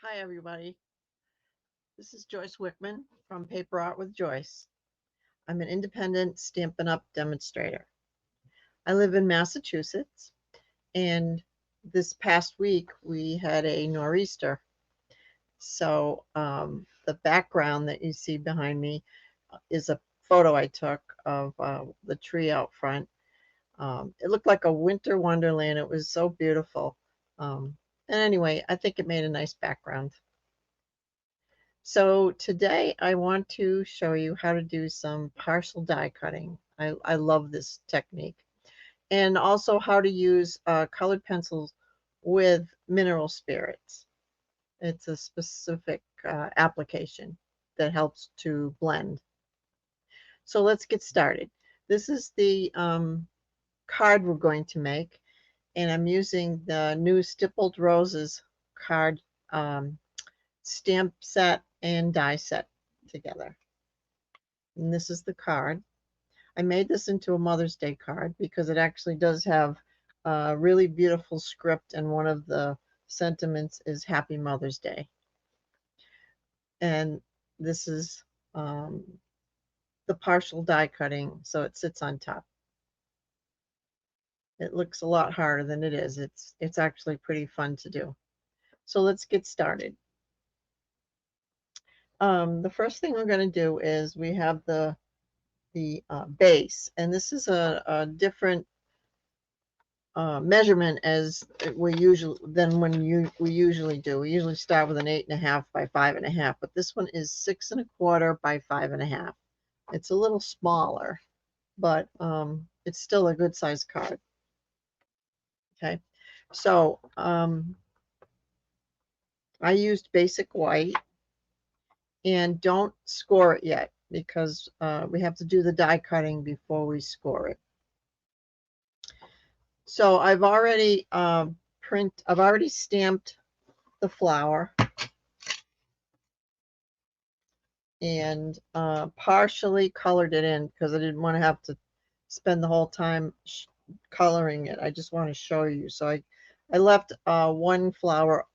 Hi, everybody. This is Joyce Wickman from Paper Art with Joyce. I'm an independent Stampin' Up! Demonstrator. I live in Massachusetts, and this past week we had a nor'easter. So the background that you see behind me is a photo I took of the tree out front. It looked like a winter wonderland. It was so beautiful. And anyway, I think it made a nice background. So today I want to show you how to do some partial die cutting. I love this technique. And also how to use colored pencils with mineral spirits. It's a specific application that helps to blend. So let's get started. This is the card we're going to make. And I'm using the new Stippled Roses card stamp set and die set together. And this is the card. I made this into a Mother's Day card because it actually does have a really beautiful script, and one of the sentiments is Happy Mother's Day. And this is the partial die cutting, so it sits on top. It looks a lot harder than it is. It's actually pretty fun to do. So let's get started. The first thing we're going to do is we have the base, and this is a different measurement as we usually than we usually do. We usually start with an 8.5 by 5.5, but this one is 6.25 by 5.5. It's a little smaller, but it's still a good size card. Okay, so I used basic white, and don't score it yet because we have to do the die cutting before we score it. So I've already I've already stamped the flower and partially colored it in because I didn't want to have to spend the whole time coloring it. I just want to show you. So I left one flower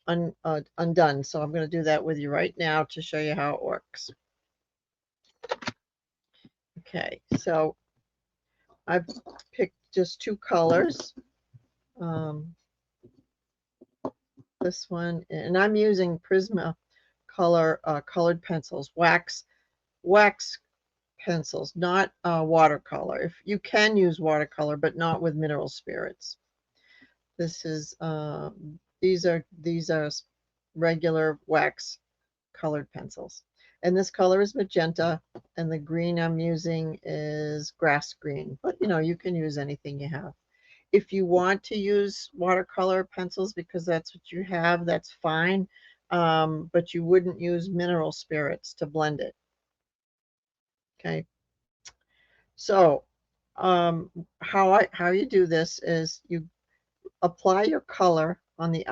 undone. So I'm going to do that with you right now to show you how it works. Okay, so I've picked just two colors. This one, and I'm using Prisma color colored pencils, wax pencils, not watercolor. If you can use watercolor, but not with mineral spirits. This is these are regular wax colored pencils, and this color is magenta, and the green I'm using is grass green. But you can use anything you have. If you want to use watercolor pencils because that's what you have, that's fine. But you wouldn't use mineral spirits to blend it. Okay. So how you do this is you apply your color on the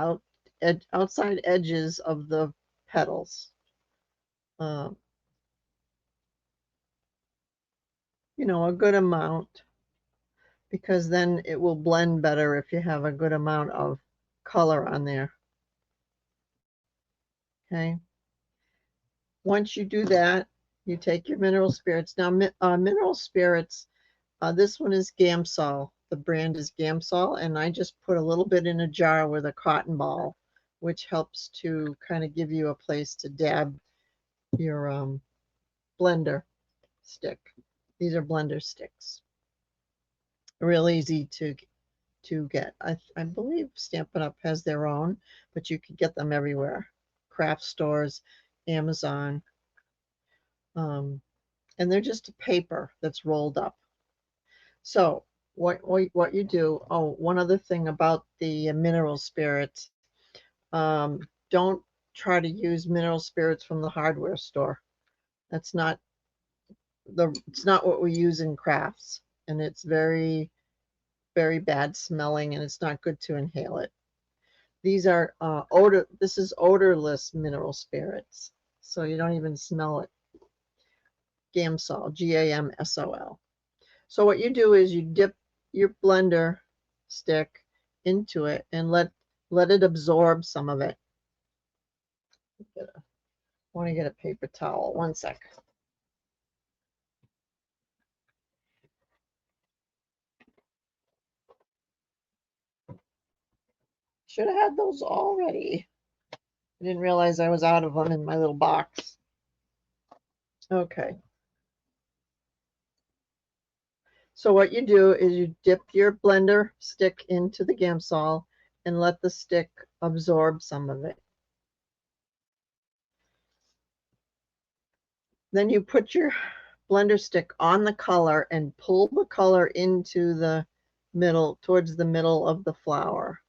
outside edges of the petals. Um, a good amount, because then it will blend better if you have a good amount of color on there. Okay. Once you do that, you take your mineral spirits. Now, mineral spirits, this one is Gamsol. The brand is Gamsol, and I just put a little bit in a jar with a cotton ball, which helps to kind of give you a place to dab your blender stick. These are blender sticks. Real easy to get. I believe Stampin' Up! Has their own, but you can get them everywhere. Craft stores, Amazon. And they're just a paper that's rolled up. So what you do? Oh, one other thing about the mineral spirits. Don't try to use mineral spirits from the hardware store. That's not it's not what we use in crafts, and it's very, very bad smelling, and it's not good to inhale it. These are this is odorless mineral spirits, so you don't even smell it. Gamsol, Gamsol. So what you do is you dip your blender stick into it and let it absorb some of it. Want to get a paper towel. One sec. Should have had those already. I didn't realize I was out of them in my little box. Okay. So what you do is you dip your blender stick into the Gamsol and let the stick absorb some of it. Then you put your blender stick on the color and pull the color into the middle, towards the middle of the flower.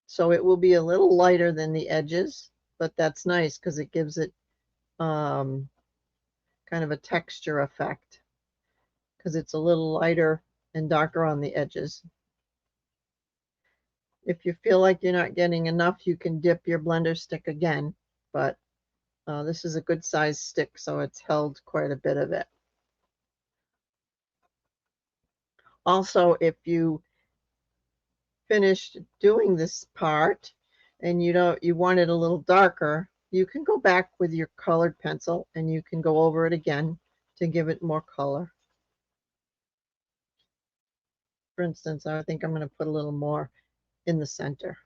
So it will be a little lighter than the edges, but that's nice because it gives it kind of a texture effect because it's a little lighter and darker on the edges. If you feel like you're not getting enough, you can dip your blender stick again, but this is a good size stick, so it's held quite a bit of it. Also, if you finished doing this part and you want it a little darker, you can go back with your colored pencil and you can go over it again to give it more color. For instance, I think I'm going to put a little more in the center.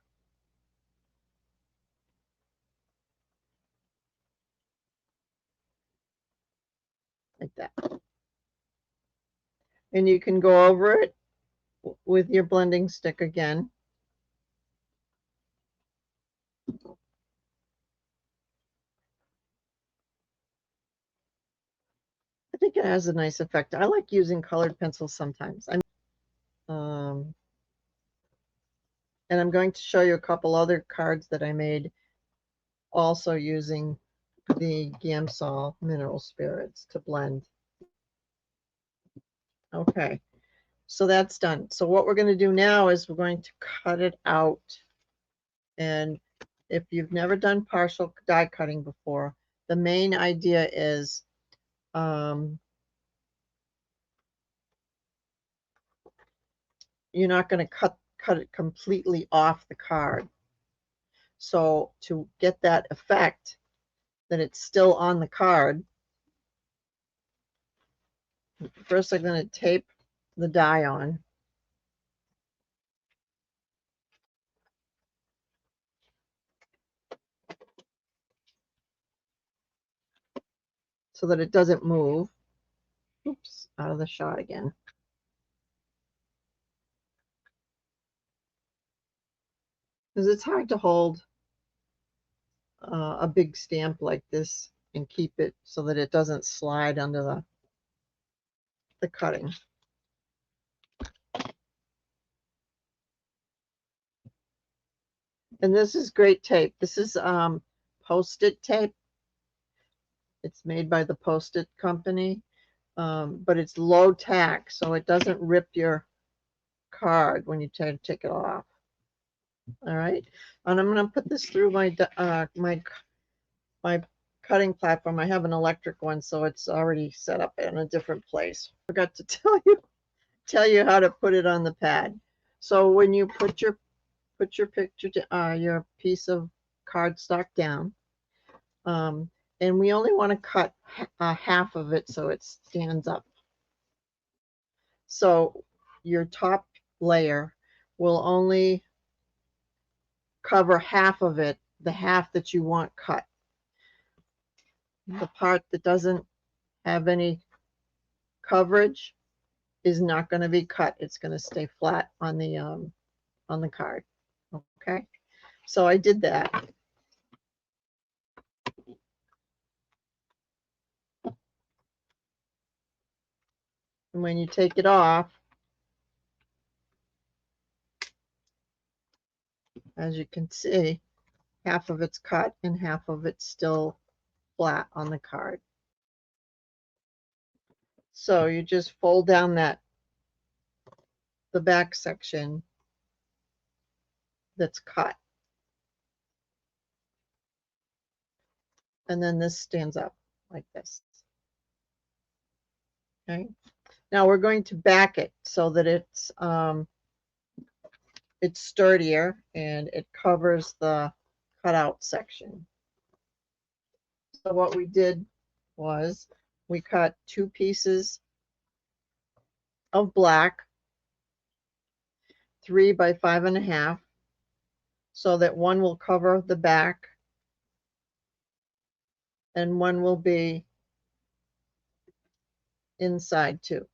Like that. And you can go over it with your blending stick again. I think it has a nice effect. I like using colored pencils sometimes. And I'm going to show you a couple other cards that I made also using the Gamsol mineral spirits to blend. Okay, so that's done. So what we're going to do now is we're going to cut it out. And if you've never done partial die cutting before, the main idea is you're not going to cut it completely off the card. So to get that effect that it's still on the card, first I'm going to tape the die on. So that it doesn't move. Oops, out of the shot again. Because it's hard to hold a big stamp like this and keep it so that it doesn't slide under the cutting. And this is great tape. This is Post-it tape. It's made by the Post-it company, but it's low tack, so it doesn't rip your card when you try to take it off. All right, and I'm going to put this through my cutting platform. I have an electric one, so it's already set up in a different place. Forgot to tell you how to put it on the pad. So when you put your picture to your piece of cardstock down, and we only want to cut half of it so it stands up. So your top layer will only cover half of it, the half that you want cut. The part that doesn't have any coverage is not going to be cut. It's going to stay flat on the card. Okay, so I did that. And when you take it off, as you can see, half of it's cut and half of it's still flat on the card. So you just fold down the back section that's cut. And then this stands up like this. Okay. Now we're going to back it so that it's sturdier and it covers the cutout section. So what we did was we cut 2 pieces of black, 3 by 5.5, so that one will cover the back and one will be inside too.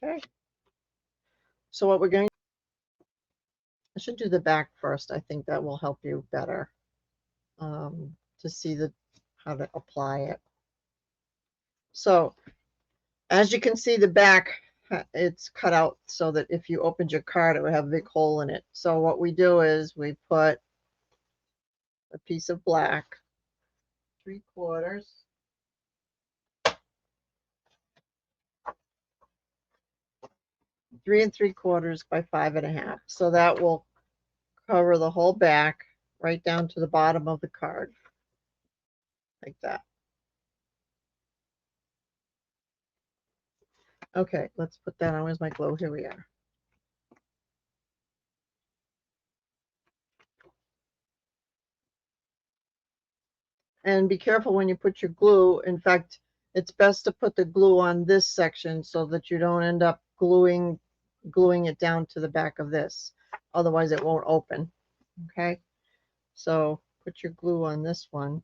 Okay. So what we're going, I should do the back first. I think that will help you better to see how to apply it. So as you can see, the back, it's cut out so that if you opened your card, it would have a big hole in it. So what we do is we put a piece of black, 3/4, 3 3/4 by 5.5. So that will cover the whole back right down to the bottom of the card, like that. Okay, let's put that on. Where's my glue? Here we are. And be careful when you put your glue. In fact, it's best to put the glue on this section so that you don't end up gluing it down to the back of this. Otherwise it won't open. Okay, so put your glue on this one.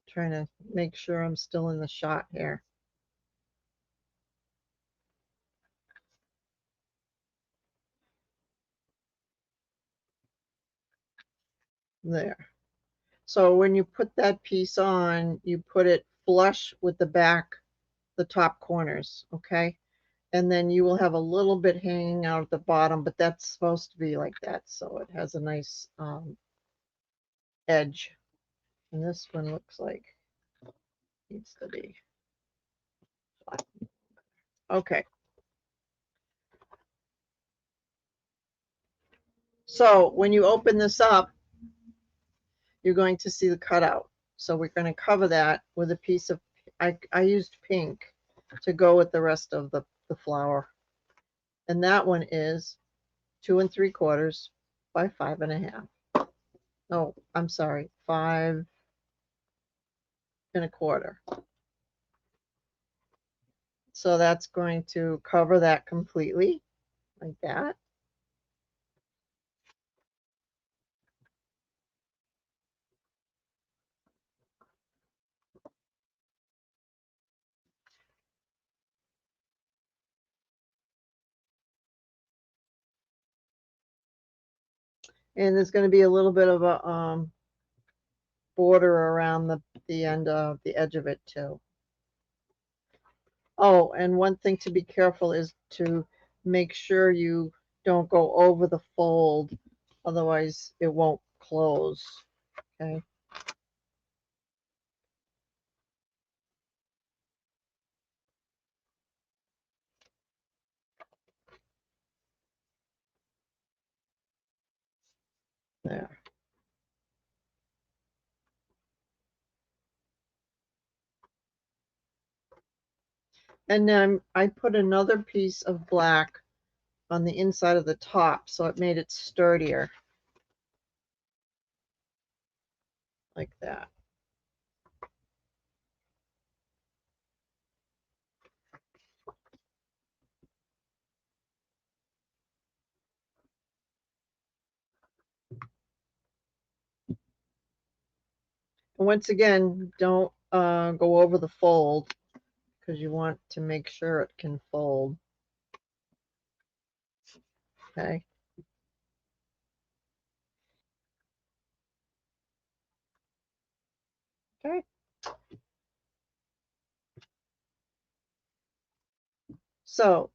Trying to make sure I'm still in the shot here. There. So when you put that piece on, you put it flush with the back, the top corners, okay? And then you will have a little bit hanging out at the bottom, but that's supposed to be like that, so it has a nice edge. And this one looks like needs to be flat. Okay. So when you open this up, you're going to see the cutout. So we're going to cover that with a piece of, I used pink to go with the rest of the flower. And that one is 2 3/4 by 5.5. Oh, I'm sorry, 5 1/4. So that's going to cover that completely, like that. And there's going to be a little bit of a border around the end of the edge of it too. Oh, and one thing to be careful is to make sure you don't go over the fold, otherwise it won't close. Okay. There. And then I put another piece of black on the inside of the top, so it made it sturdier, like that. And once again, don't go over the fold because you want to make sure it can fold. Okay. Okay. So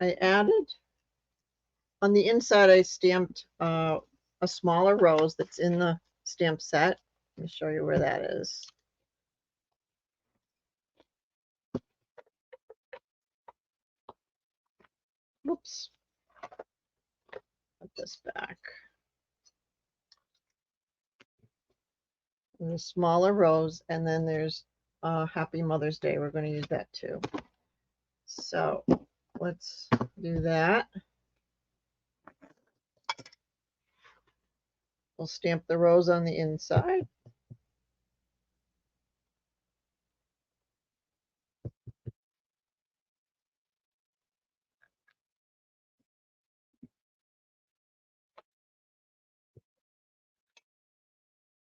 I added, on the inside, I stamped a smaller rose that's in the stamp set. Let me show you where that is. Whoops. this back. And the smaller rose, and then there's Happy Mother's Day. We're going to use that too. So let's do that. We'll stamp the rose on the inside.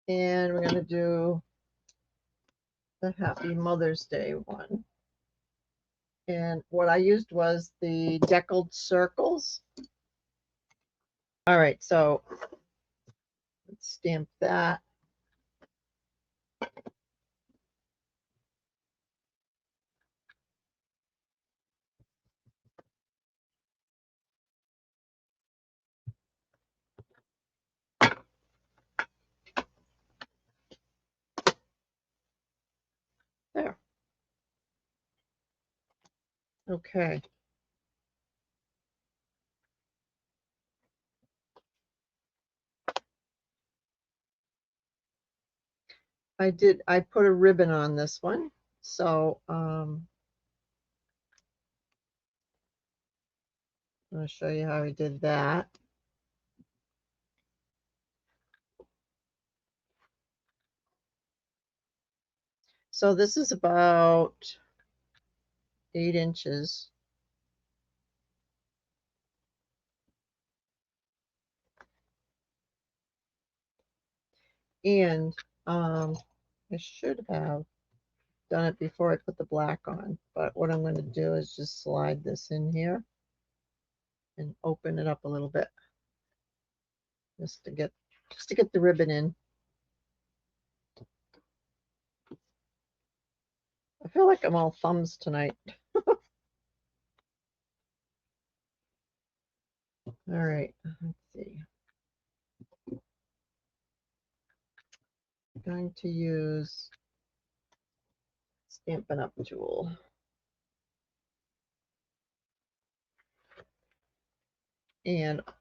And we're going to do the Happy Mother's Day one. And what I used was the deckled circles. All right, so let's stamp that. There. Okay. I put a ribbon on this one. So I'm going to show you how I did that. So this is about 8 inches. And I should have done it before I put the black on, but what I'm going to do is just slide this in here and open it up a little bit just to get the ribbon in. I feel like I'm all thumbs tonight. All right, let's see. I'm going to use Stampin' Up! Tool. And I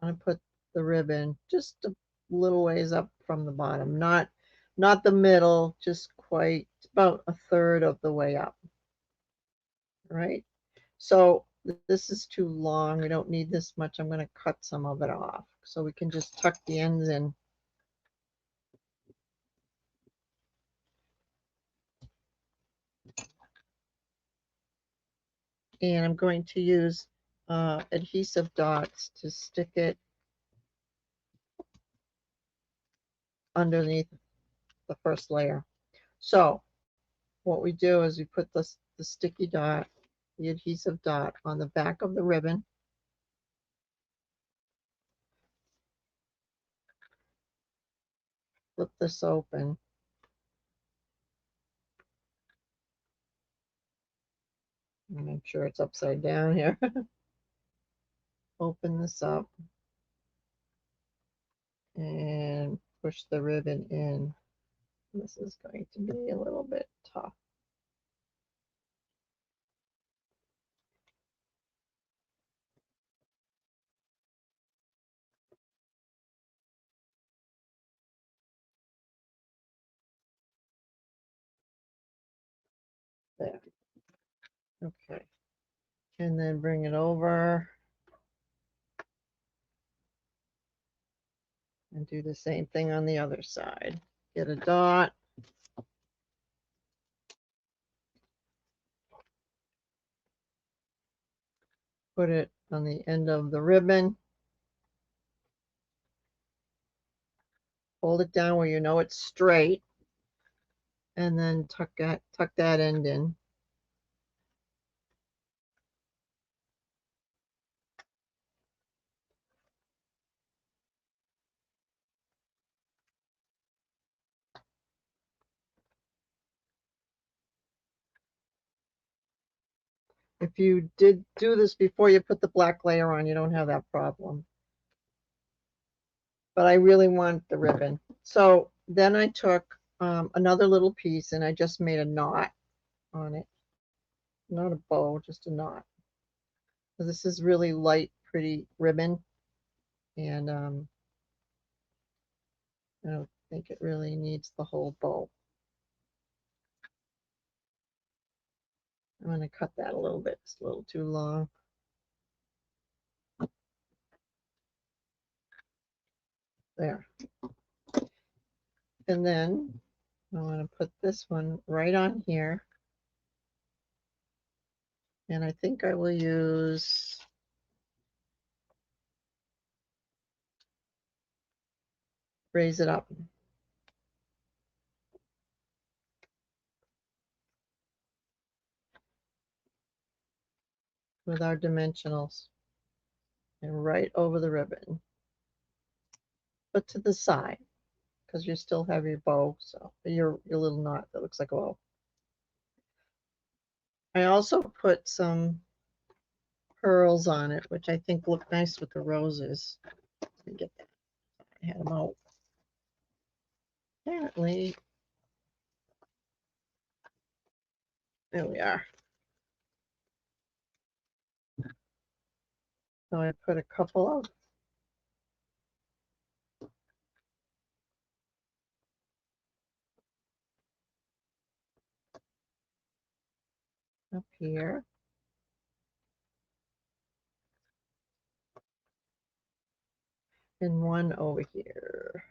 want to put the ribbon just a little ways up from the bottom, not the middle, just quite about a third of the way up. All right, so this is too long. We don't need this much. I'm going to cut some of it off so we can just tuck the ends in. And I'm going to use adhesive dots to stick it underneath the first layer. So what we do is we put the sticky dot, the adhesive dot, on the back of the ribbon. Flip this open. And make sure it's upside down here. Open this up and push the ribbon in. This is going to be a little bit tough. There. Okay. And then bring it over and do the same thing on the other side. Get a dot. Put it on the end of the ribbon. Hold it down where you know it's straight. And then tuck that end in. If you did do this before you put the black layer on, you don't have that problem. But I really want the ribbon. So then I took another little piece and I just made a knot on it. Not a bow, just a knot. This is really light pretty ribbon, and I don't think it really needs the whole bow. I'm going to cut that a little bit. It's a little too long. There. And then I want to put this one right on here. And I think I will use Raise It Up. With our dimensionals. And right over the ribbon. But to the side, because you still have your bow, so your little knot that looks like a bow. I also put some pearls on it, which I think look nice with the roses. Let me get that. I had them out. Apparently, there we are. So I put a couple up here. And one over here.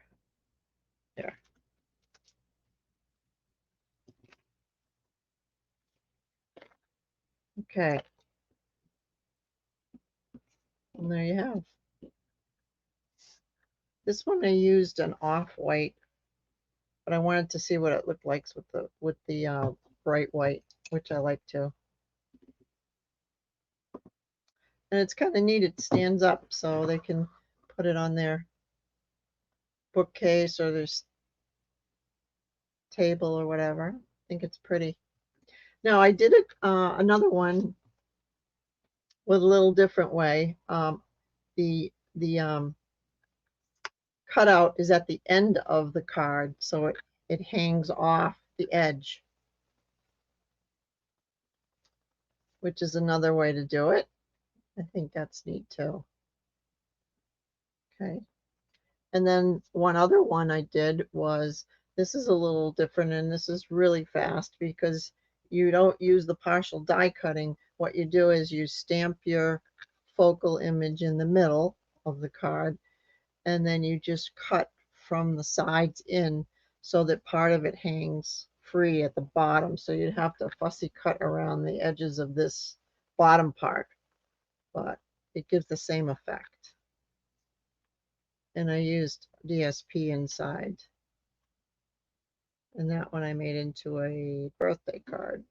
There. Okay. And there you have. This one I used an off-white, but I wanted to see what it looked like with the bright white, which I like too. And it's kind of neat. It stands up, so they can put it on their bookcase or their table or whatever. I think it's pretty. Now I did another one with a little different way. The cutout is at the end of the card, so it hangs off the edge, which is another way to do it. I think that's neat too. Okay. And then one other one I did was, this is a little different, and this is really fast because you don't use the partial die cutting. What you do is you stamp your focal image in the middle of the card, and then you just cut from the sides in so that part of it hangs free at the bottom. So you'd have to fussy cut around the edges of this bottom part, but it gives the same effect. And I used DSP inside. And that one I made into a birthday card.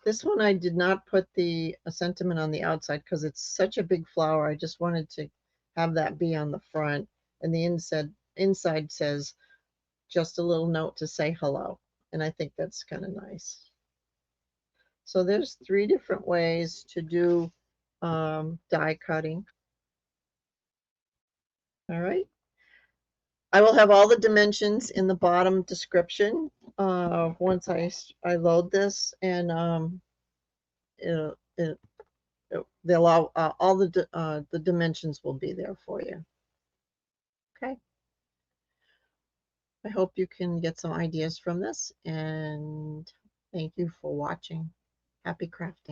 This one I did not put a sentiment on the outside because it's such a big flower. I just wanted to have that be on the front. And the inside says just a little note to say hello. And I think that's kind of nice. So there's 3 different ways to do die cutting. All right. I will have all the dimensions in the bottom description once I load this, and they'll all the dimensions will be there for you. Okay. I hope you can get some ideas from this, and thank you for watching. Happy crafting.